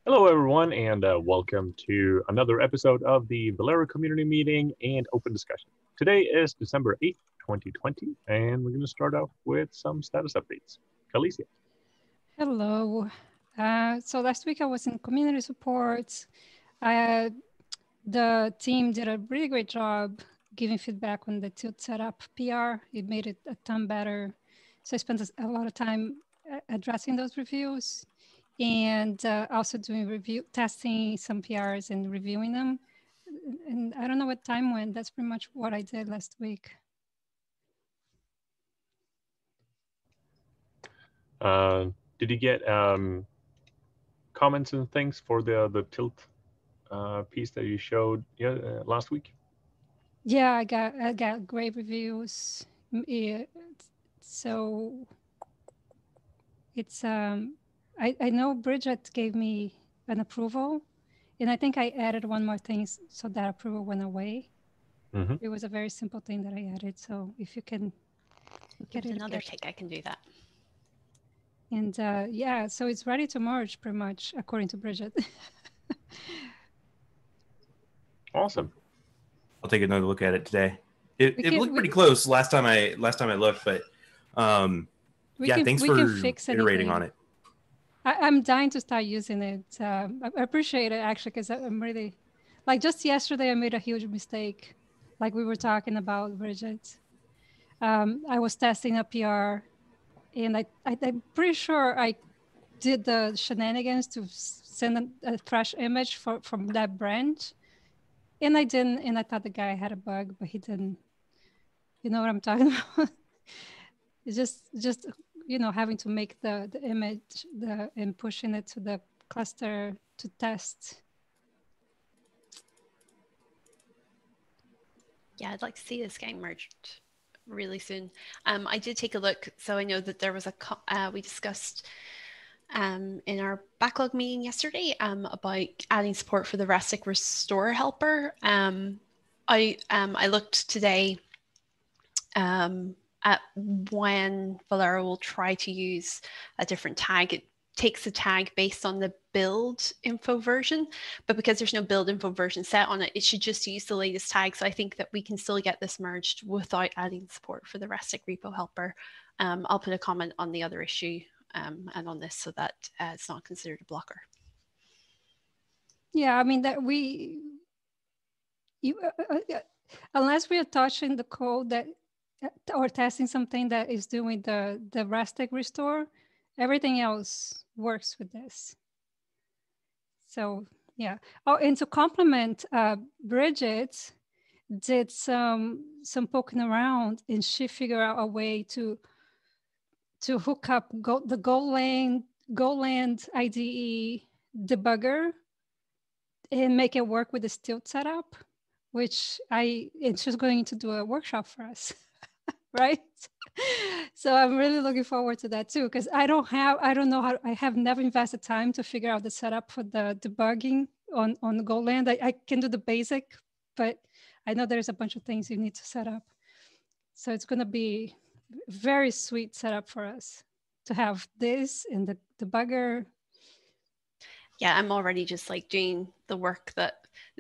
Hello, everyone, and welcome to another episode of the Velero community meeting and open discussion. Today is December 8th, 2020, and we're going to start off with some status updates. Carlisia. Hello. So last week I was in community support. The team did a really great job giving feedback on the tilt setup PR. It made it a ton better. So I spent a lot of time addressing those reviews and also doing testing some PRs and reviewing them. And I don't know what time went. That's pretty much what I did last week. Did you get comments and things for the tilt piece that you showed last week? Yeah, I got great reviews. So it's I know Bridgette gave me an approval, and I think I added one more thing so that approval went away. Mm-hmm. It was a very simple thing that I added. So if you can give it another take, I can do that. And yeah, so it's ready to merge pretty much according to Bridgette. Awesome. I'll take another look at it today. It looked pretty close last time I looked, but thanks for iterating on it. I'm dying to start using it. I appreciate it actually because I'm really like just yesterday I made a huge mistake, like we were talking about Bridgette. I was testing a PR, and I'm pretty sure I did the shenanigans to send a trash image from that branch, and I didn't. And I thought the guy had a bug, but he didn't. You know what I'm talking about? It's just having to make the image and pushing it to the cluster to test. Yeah, I'd like to see this getting merged really soon. I did take a look, so I know that there was we discussed in our backlog meeting yesterday about adding support for the Rustic Restore helper. I looked today at when Velero will try to use a different tag. It takes a tag based on the build info version, but because there's no build info version set on it, it should just use the latest tag. So I think that we can still get this merged without adding support for the Rustic repo helper. I'll put a comment on the other issue and on this so that it's not considered a blocker. Yeah, I mean that unless we are touching the code that or testing something that is doing the Rustic restore, everything else works with this. So yeah. Oh, and to complement, Bridgette did some poking around, and she figured out a way to hook up the Golang IDE debugger and make it work with the tilt setup, which she's going to do a workshop for us, right? So I'm really looking forward to that too, because I have never invested time to figure out the setup for the debugging on Golang. I can do the basic, but I know there's a bunch of things you need to set up. So it's going to be very sweet setup for us to have this in the debugger. Yeah, I'm already just like doing the work the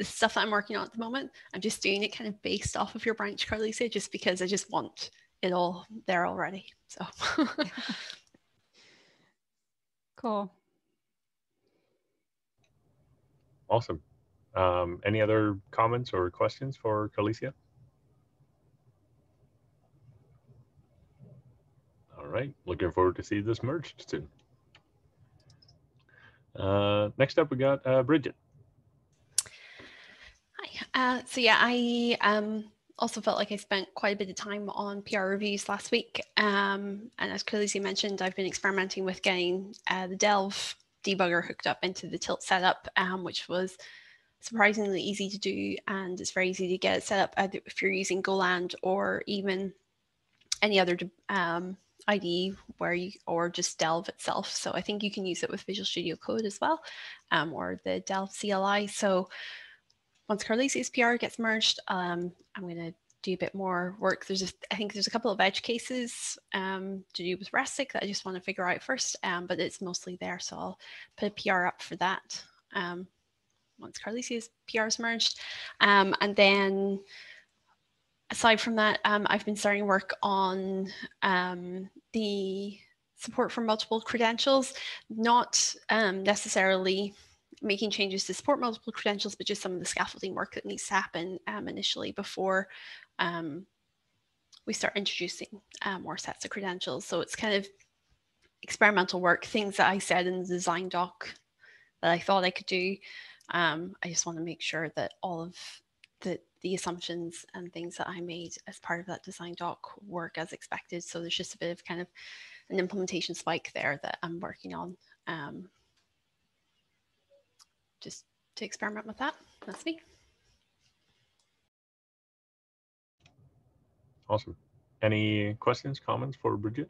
stuff that I'm working on at the moment. I'm just doing it kind of based off of your branch, Carlisia, just because I just want it all there already. So cool. Awesome. Any other comments or questions for Carlisia? All right, looking forward to see this merged soon. Next up, we got Bridget. Hi. So yeah, I also felt like I spent quite a bit of time on PR reviews last week. And as Carlisia mentioned, I've been experimenting with getting the Delve debugger hooked up into the tilt setup, which was surprisingly easy to do, and it's very easy to get it set up either if you're using Golang or even any other IDE or just Delve itself. So I think you can use it with Visual Studio Code as well, or the Delve CLI. So once Carlisia's PR gets merged, I'm going to do a bit more work. I think there's a couple of edge cases to do with Rustic that I just want to figure out first, but it's mostly there. So I'll put a PR up for that once Carlisia's PRs merged. And then aside from that, I've been starting work on the support for multiple credentials, not necessarily making changes to support multiple credentials, but just some of the scaffolding work that needs to happen initially before we start introducing more sets of credentials. So it's kind of experimental work, things that I said in the design doc that I thought I could do. I just want to make sure that all of the assumptions and things that I made as part of that design doc work as expected. So there's just a bit of kind of an implementation spike there that I'm working on, just to experiment with that. That's me. Awesome. Any questions, comments for Bridget?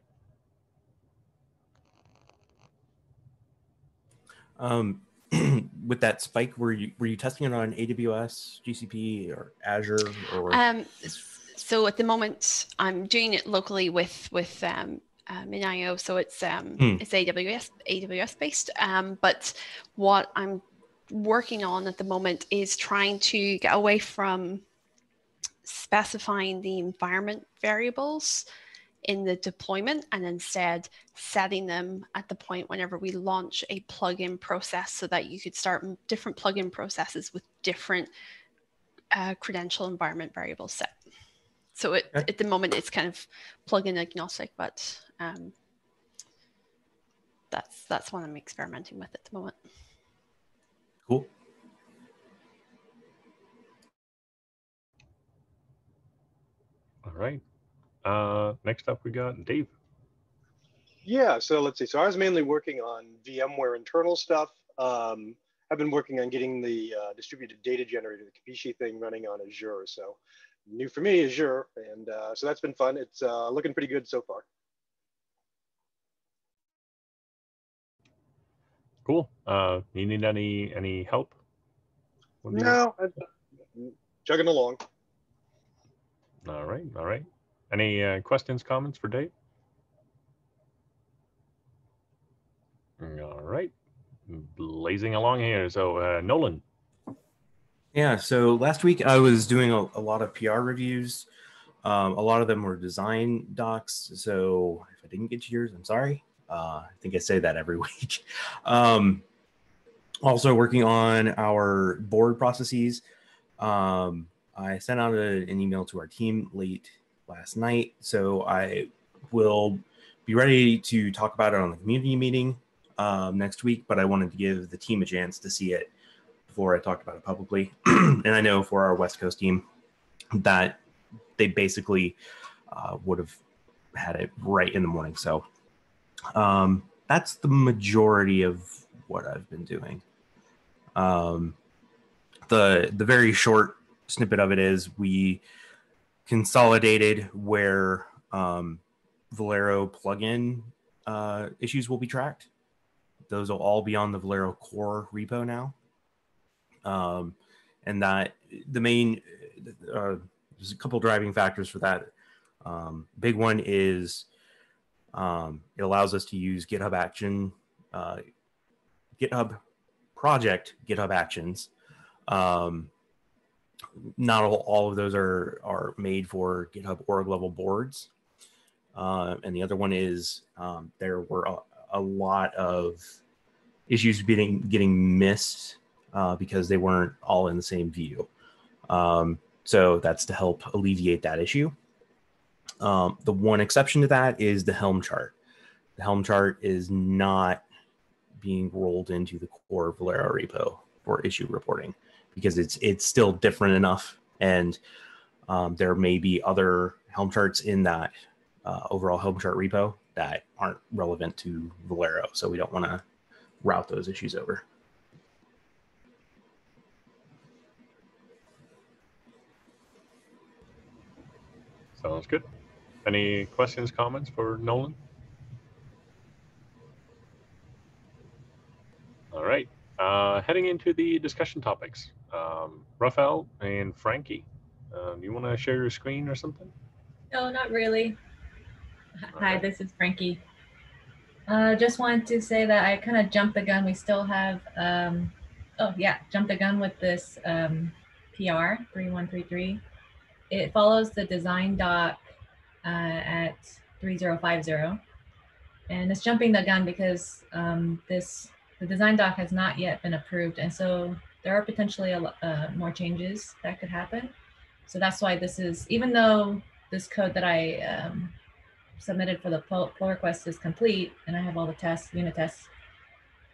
With that spike, were you testing it on AWS, GCP, or Azure, or? So at the moment, I'm doing it locally with MinIO, so it's AWS based. But what I'm working on at the moment is trying to get away from specifying the environment variables in the deployment and instead setting them at the point whenever we launch a plugin process, so that you could start different plugin processes with different credential environment variables set. So at the moment it's kind of plugin agnostic, but that's what I'm experimenting with at the moment. Cool. All right. Next up, we got Dave. Yeah, so let's see. So I was mainly working on VMware internal stuff. I've been working on getting the distributed data generator, the Kapishi thing, running on Azure. So new for me, Azure, and so that's been fun. It's looking pretty good so far. Cool. You need any help? No, I'm chugging along. All right. All right. Any questions, comments for Dave? All right. Blazing along here. So Nolan. Yeah, so last week I was doing a lot of PR reviews. A lot of them were design docs. So if I didn't get to yours, I'm sorry. I think I say that every week. Also working on our board processes. I sent out an email to our team late last night. So I will be ready to talk about it on the community meeting next week, but I wanted to give the team a chance to see it before I talked about it publicly. And I know for our West Coast team that they basically would have had it right in the morning. So that's the majority of what I've been doing. The very short snippet of it is we consolidated where Velero plugin issues will be tracked. Those will all be on the Velero core repo now. And that the main, there's a couple driving factors for that. Big one is it allows us to use GitHub Action, GitHub project, GitHub Actions. Not all of those are made for GitHub org level boards. And the other one is there were a lot of issues getting missed because they weren't all in the same view. So that's to help alleviate that issue. The one exception to that is the Helm chart. The Helm chart is not being rolled into the core Velero repo for issue reporting because it's still different enough, and there may be other Helm charts in that overall Helm chart repo that aren't relevant to Velero, so we don't want to route those issues over. Sounds good. Any questions, comments for Nolan? All right. Heading into the discussion topics. Rafael and Frankie, do you want to share your screen or something? No, not really. Hi, right. This is Frankie. Just wanted to say that I kind of jumped the gun. We still have Oh yeah, jumped the gun with this PR 3133. It follows the design doc at 3050. And it's jumping the gun because the design doc has not yet been approved. And so there are potentially more changes that could happen. So that's why this is, even though this code that I submitted for the pull request is complete and I have all the tests, unit tests,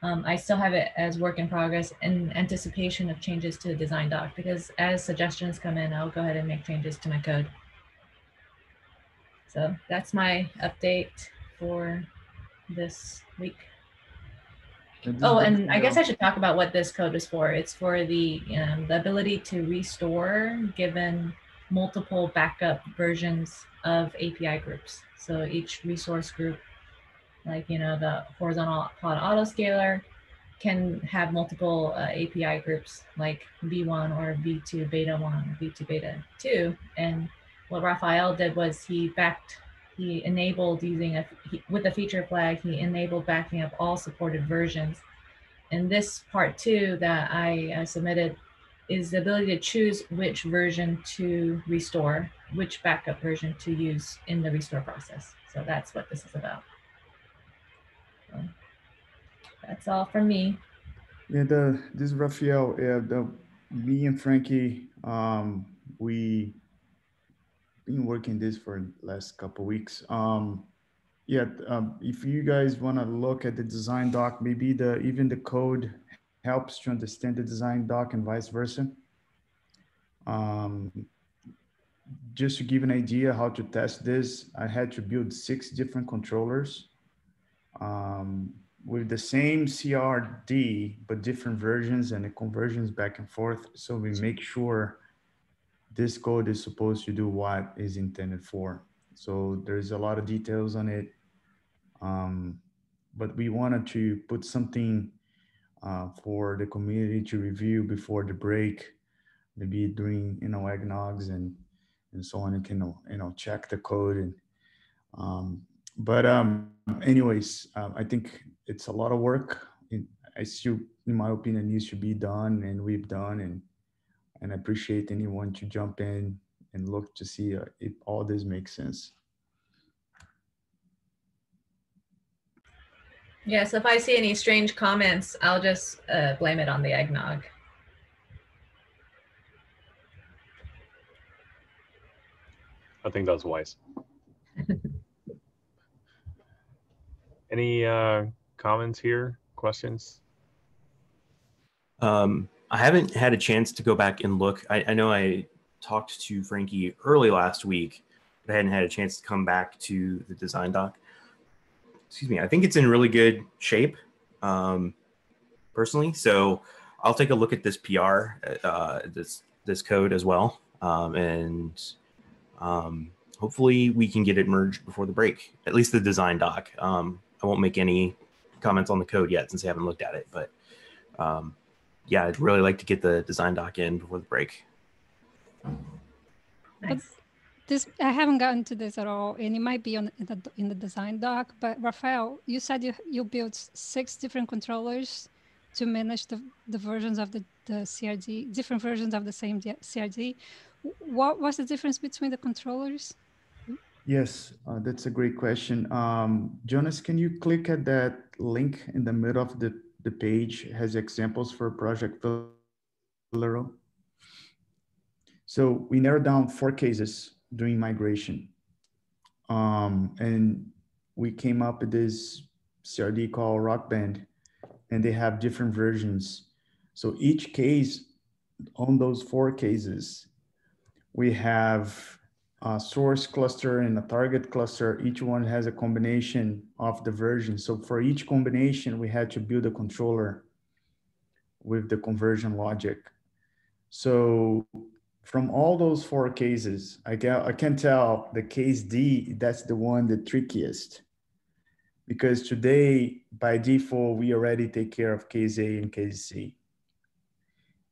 I still have it as work in progress in anticipation of changes to the design doc, because as suggestions come in, I'll go ahead and make changes to my code. So that's my update for this week. Oh, and I guess I should talk about what this code is for. It's for the ability to restore given multiple backup versions of API groups. So each resource group, like, the horizontal pod autoscaler, can have multiple API groups like V1 or V2 beta 1 or V2 beta 2. And what Rafael did was he enabled using with a feature flag, he enabled backing up all supported versions. And this part 2 that I submitted is the ability to choose which version to restore, which backup version to use in the restore process. So that's what this is about. So that's all from me. Yeah, this is Raphael. Me and Frankie, we been working this for the last couple of weeks. If you guys want to look at the design doc, maybe even the code helps to understand the design doc and vice versa. Just to give an idea how to test this, I had to build 6 different controllers with the same CRD, but different versions and the conversions back and forth. So we make sure this code is supposed to do what is intended for. So there's a lot of details on it. But we wanted to put something for the community to review before the break, maybe during, eggnogs and so on. You can, check the code. And anyways, I think it's a lot of work. I still, in my opinion, needs to be done, and we've done. And I appreciate anyone to jump in and look to see if all this makes sense. Yeah, so if I see any strange comments, I'll just blame it on the eggnog. I think that's wise. Any comments here? Questions? I haven't had a chance to go back and look. I know I talked to Frankie early last week, but I hadn't had a chance to come back to the design doc. Excuse me. I think it's in really good shape, personally. So I'll take a look at this PR, this code as well, and hopefully we can get it merged before the break. At least the design doc. I won't make any comments on the code yet since I haven't looked at it, but yeah, I'd really like to get the design doc in before the break. Nice. I haven't gotten to this at all, and it might be in the design doc. But Rafael, you said you built 6 different controllers to manage the versions of the CRD, different versions of the same CRD. What was the difference between the controllers? Yes, that's a great question. Jonas, can you click at that link in the middle of the page? It has examples for Project Velero. So we narrowed down 4 cases during migration. And we came up with this CRD called Rock Band, and they have different versions. So each case, on those 4 cases, we have a source cluster and a target cluster. Each one has a combination of the version. So for each combination, we had to build a controller with the conversion logic. So from all those 4 cases, I can tell the case D, that's the one the trickiest. Because today, by default, we already take care of case A and case C.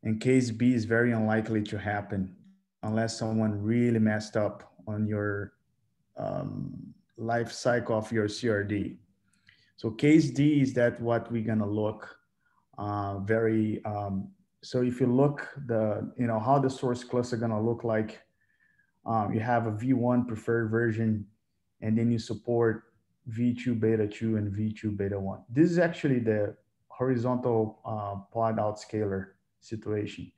And case B is very unlikely to happen unless someone really messed up on your life cycle of your CRD. So case D is that what we're gonna look very, so if you look how the source cluster gonna look like, you have a V1 preferred version, and then you support V2 beta 2 and V2 beta 1. This is actually the horizontal pod outscaler situation.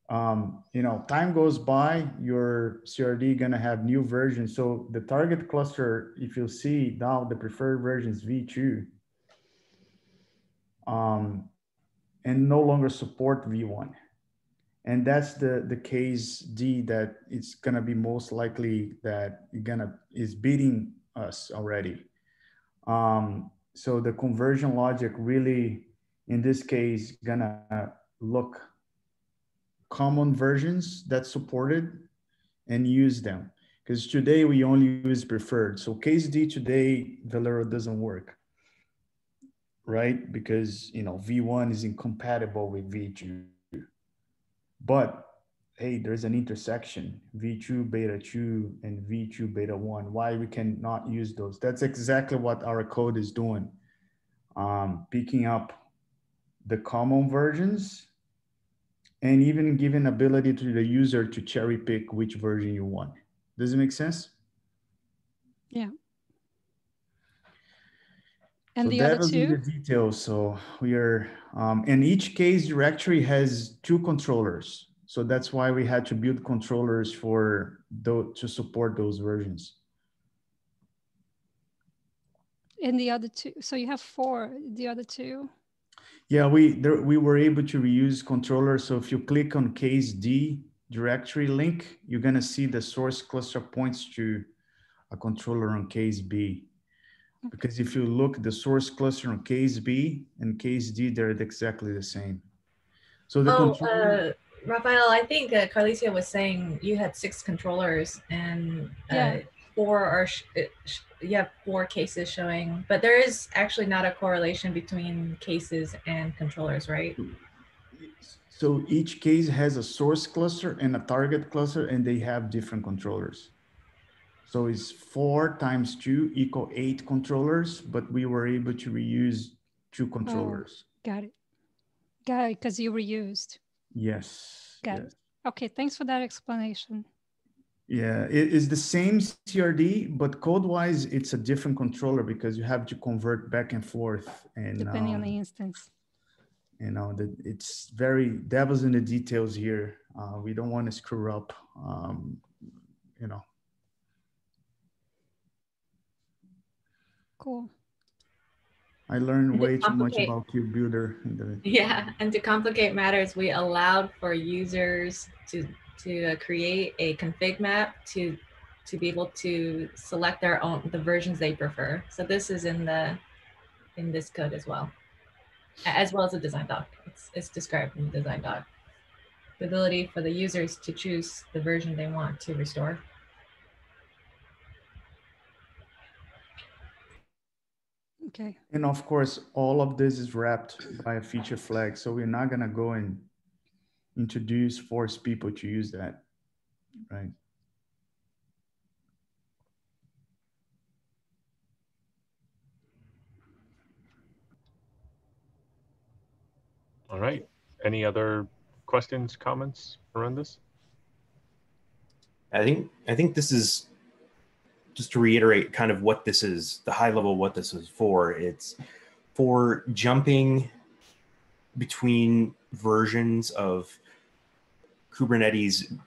Time goes by, your CRD gonna have new versions. So the target cluster, if you see now, the preferred version is V2, and no longer support V1. And that's the case D that it's gonna be most likely that is beating us already. So the conversion logic really, in this case, gonna look common versions that supported and use them. Because today we only use preferred. So case D today, Velero doesn't work, right? Because V1 is incompatible with V2. But hey, there's an intersection, V2 beta 2 and V2 beta 1. Why we cannot use those? That's exactly what our code is doing. Picking up the common versions and even giving ability to the user to cherry pick which version you want. Does it make sense? Yeah. And so the that other was in the two? details. So we are, and each case directory has 2 controllers. So that's why we had to build controllers to support those versions. And the other two, so you have 4, the other 2? Yeah, we were able to reuse controllers. So if you click on case D directory link, you're gonna see the source cluster points to a controller on case B. Because if you look, the source cluster on case B and case D, they're exactly the same. So the controller, Rafael, I think Carlisia was saying you had 6 controllers and Yeah. 4 are you have 4 cases showing, but there is actually not a correlation between cases and controllers, right? so each case has a source cluster and a target cluster, and they have different controllers. So it's 4 times 2 equal 8 controllers, but we were able to reuse 2 controllers. Oh, got it. Got it, because you reused. Yes. Got it. Okay, thanks for that explanation. Yeah, it is the same CRD, but code-wise, it's a different controller because you have to convert back and forth. And depending on the instance. It's very devil's in the details here. We don't want to screw up, Cool. I learned way too much about Cube Builder. Yeah, and to complicate matters, we allowed for users to create a config map to be able to select the versions they prefer. So this is in this code as well as the design doc. It's described in the design doc. The ability for the users to choose the version they want to restore. Okay. And of course, all of this is wrapped by a feature flag. So we're not gonna go and force people to use that, right? All right. Any other questions, comments around this? I think this is, just to reiterate kind of what this is, the high level what this is for. It's for jumping between versions of Kubernetes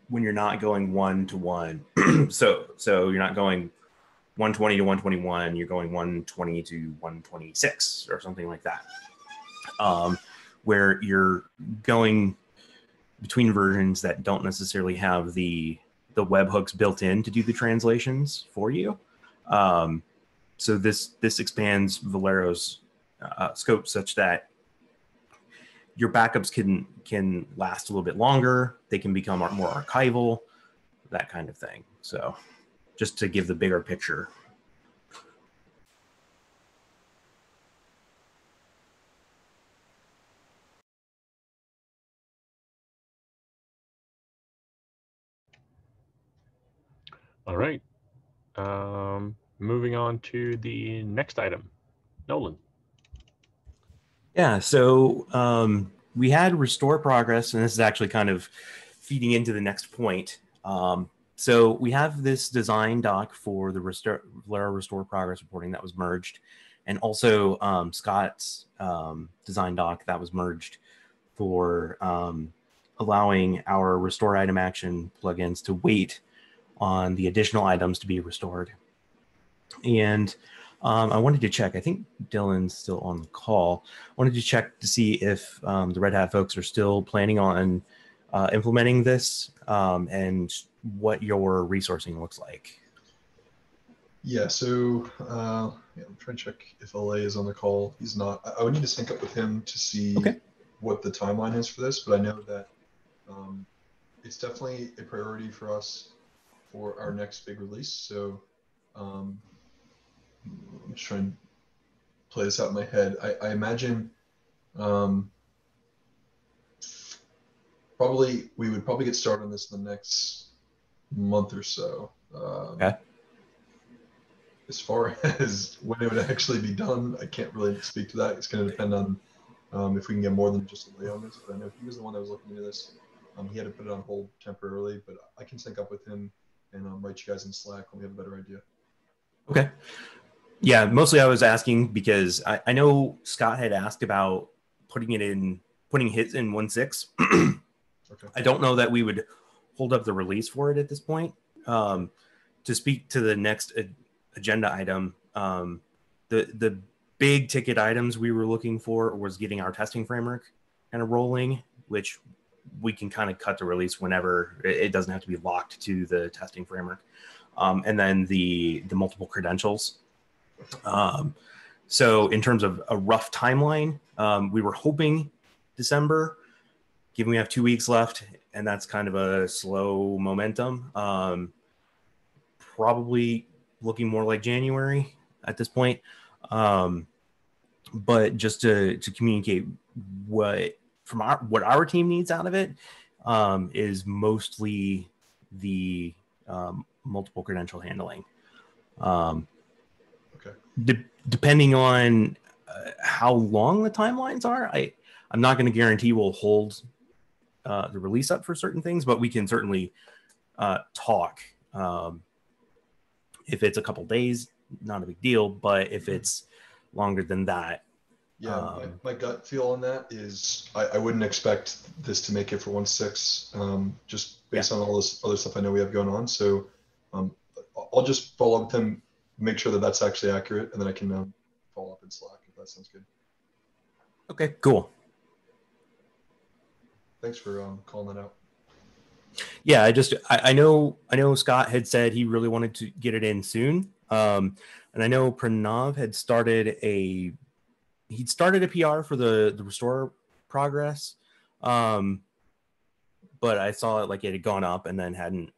when you're not going 1-to-1. so you're not going 120 to 121, you're going 120 to 126 or something like that. Where you're going between versions that don't necessarily have the webhooks built in to do the translations for you. So this expands Velero's scope such that your backups can last a little bit longer. They can become more archival, that kind of thing. So just to give the bigger picture. All right. Moving on to the next item. Nolan. Yeah, so we had restore progress, and this is actually kind of feeding into the next point. So we have this design doc for the Velero restore progress reporting that was merged, and also Scott's design doc that was merged for allowing our restore item action plugins to wait on the additional items to be restored. And I wanted to check, I think Dylan's still on the call. I wanted to check to see if the Red Hat folks are still planning on implementing this and what your resourcing looks like. Yeah, so yeah, I'm trying to check if LA is on the call. He's not. I would need to sync up with him to see what the timeline is for this, but I know that it's definitely a priority for us for our next big release. So I'm just trying to play this out in my head. I imagine probably we would probably get started on this in the next month or so. Okay. As far as when it would actually be done, I can't really speak to that. It's going to depend on if we can get more than just a lay on this. But I know he was the one that was looking into this. He had to put it on hold temporarily, but I can sync up with him and write you guys in Slack when we have a better idea. Okay. Yeah, mostly I was asking because I know Scott had asked about putting hits in 1.6. Okay. I don't know that we would hold up the release for it at this point. To speak to the next agenda item, the big ticket items we were looking for was getting our testing framework kind of rolling, which we can kind of cut the release whenever. It doesn't have to be locked to the testing framework. And then the multiple credentials. So in terms of a rough timeline, we were hoping December, given we have 2 weeks left, and that's kind of a slow momentum. Probably looking more like January at this point. But just to communicate what our team needs out of it is mostly the multiple credential handling. Depending on how long the timelines are, I'm not going to guarantee we'll hold the release up for certain things, but we can certainly talk. If it's a couple days, not a big deal, but if it's longer than that. Yeah, my gut feel on that is I wouldn't expect this to make it for 1.6, just based on all this other stuff I know we have going on. So I'll just follow up with him, make sure that that's actually accurate, and then I can follow up in Slack if that sounds good. Okay, cool. Thanks for calling that out. Yeah, I know Scott had said he really wanted to get it in soon. And I know Pranav had started a PR for the restore progress. But I saw it like it had gone up and then hadn't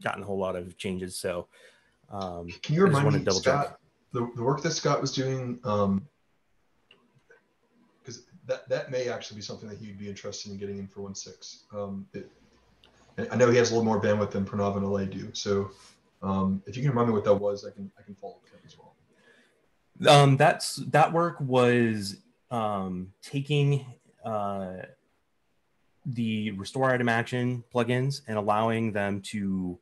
gotten a whole lot of changes. So can you remind me, Scott, the work that Scott was doing, because that may actually be something that he'd be interested in getting in for 1.6. I know he has a little more bandwidth than Pranav and LA do. So if you can remind me what that was, I can follow up with him as well. That work was taking the restore item action plugins and allowing them to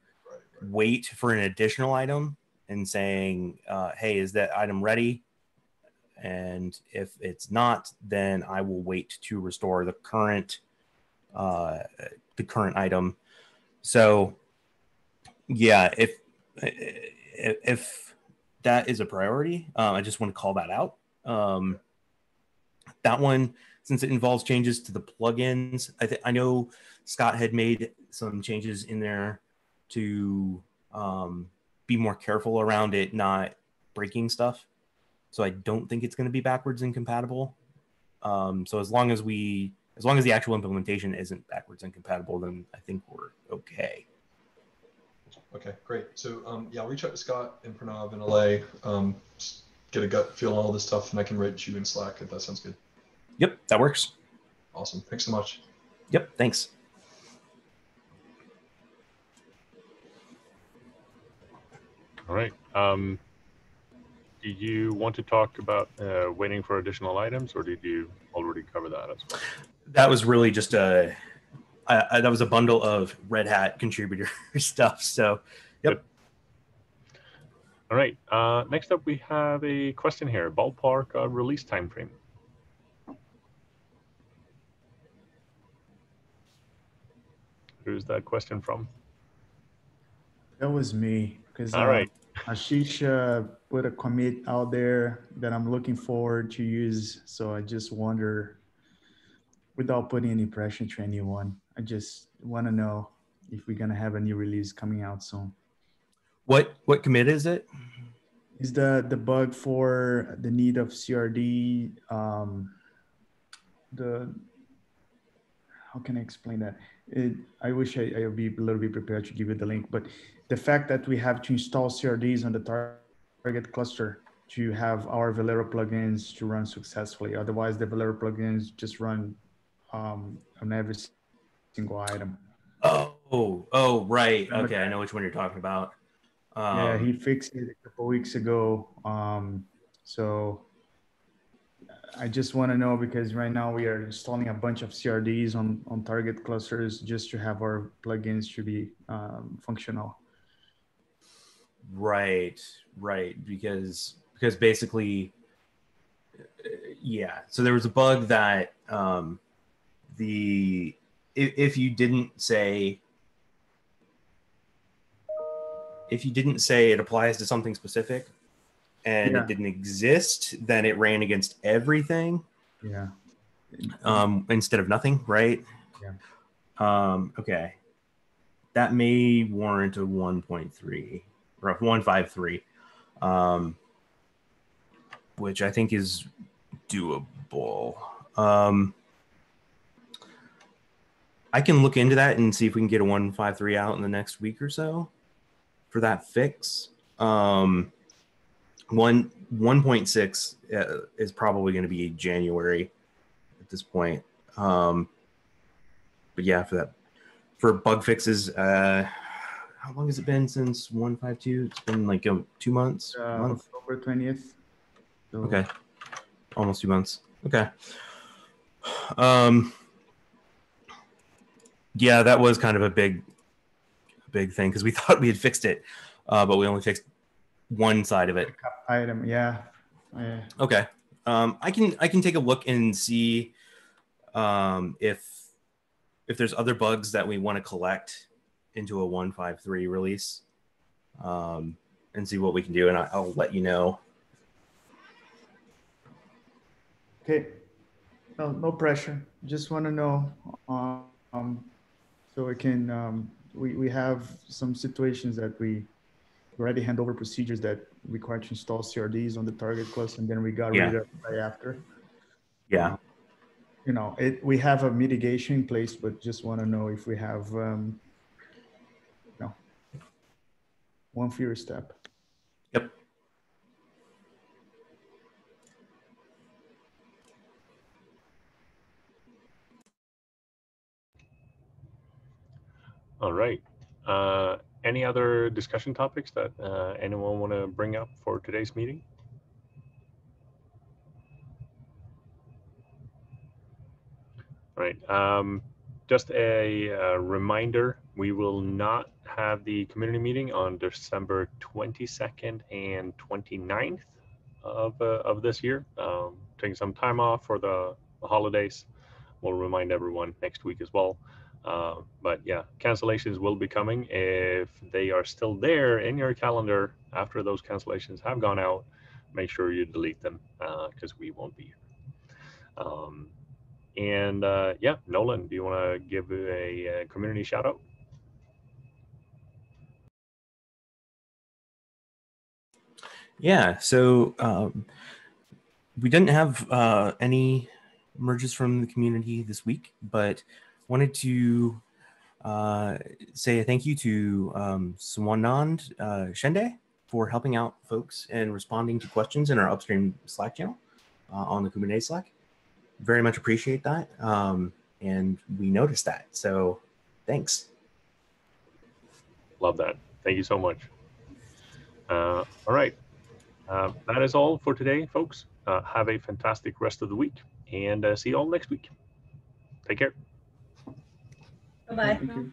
wait for an additional item and saying, hey, is that item ready? And if it's not, then I will wait to restore the current item. So yeah, if that is a priority, I just want to call that out. That one, since it involves changes to the plugins, I know Scott had made some changes in there to be more careful around it not breaking stuff. So I don't think it's going to be backwards incompatible. So as long as the actual implementation isn't backwards incompatible, then I think we're okay. Okay, great. So yeah, I'll reach out to Scott and Pranav in LA, just get a gut feel on all this stuff, and I can write you in Slack if that sounds good. Yep, that works. Awesome. Thanks so much. Yep, thanks. All right. do you want to talk about waiting for additional items, or did you already cover that as well? That was really just that was a bundle of Red Hat contributor stuff. So, yep. Good. All right. Next up, we have a question here. Ballpark release timeframe. Who's that question from? That was me, because All right. Ashish put a commit out there that I'm looking forward to use. So I just wonder, without putting any pressure to anyone, I just want to know if we're gonna have a new release coming out soon. What commit is it? Is the bug for the need of CRD? How can I explain that? I wish I would be a little bit prepared to give you the link, but the fact that we have to install CRDs on the target cluster to have our Velero plugins to run successfully. Otherwise, the Velero plugins just run on every single item. Oh, right. Okay, I know which one you're talking about. Yeah, he fixed it a couple weeks ago. So I just want to know, because right now we are installing a bunch of CRDs on target clusters just to have our plugins to be functional. Right. Because basically, yeah. So there was a bug that if you didn't say it applies to something specific and it didn't exist, then it ran against everything. Yeah. Instead of nothing, right? Yeah. Okay. That may warrant a 1.3 or a 153, which I think is doable. I can look into that and see if we can get a 153 out in the next week or so for that fix. 1.6 is probably going to be January at this point. But yeah, for bug fixes, how long has it been since 152? It's been like 2 months. October 20th. So. Okay, almost 2 months. Okay. Yeah, that was kind of a big thing because we thought we had fixed it, but we only fixed one side of it. Item, yeah. Okay. I can take a look and see if there's other bugs that we want to collect into a 153 release, and see what we can do, and I'll let you know. Okay. No pressure. Just want to know. So we can we have some situations that we already hand over procedures that require to install CRDs on the target cluster, and then we got rid of right after. Yeah. We have a mitigation in place, but just want to know if we have one fewer step. Yep. All right. Any other discussion topics that anyone want to bring up for today's meeting? All right. Just a reminder, we will not have the community meeting on December 22nd and 29th of this year. Taking some time off for the holidays. We'll remind everyone next week as well. But yeah, cancellations will be coming. If they are still there in your calendar after those cancellations have gone out, make sure you delete them because we won't be here. Yeah, Nolan, do you want to give a community shout out? Yeah, so we didn't have any merges from the community this week, but wanted to say a thank you to Swanand Shende for helping out folks and responding to questions in our upstream Slack channel on the Kubernetes Slack. Very much appreciate that. And we noticed that. So thanks. Love that. Thank you so much. All right. That is all for today, folks. Have a fantastic rest of the week, and see you all next week. Take care. Bye-bye. Thank you.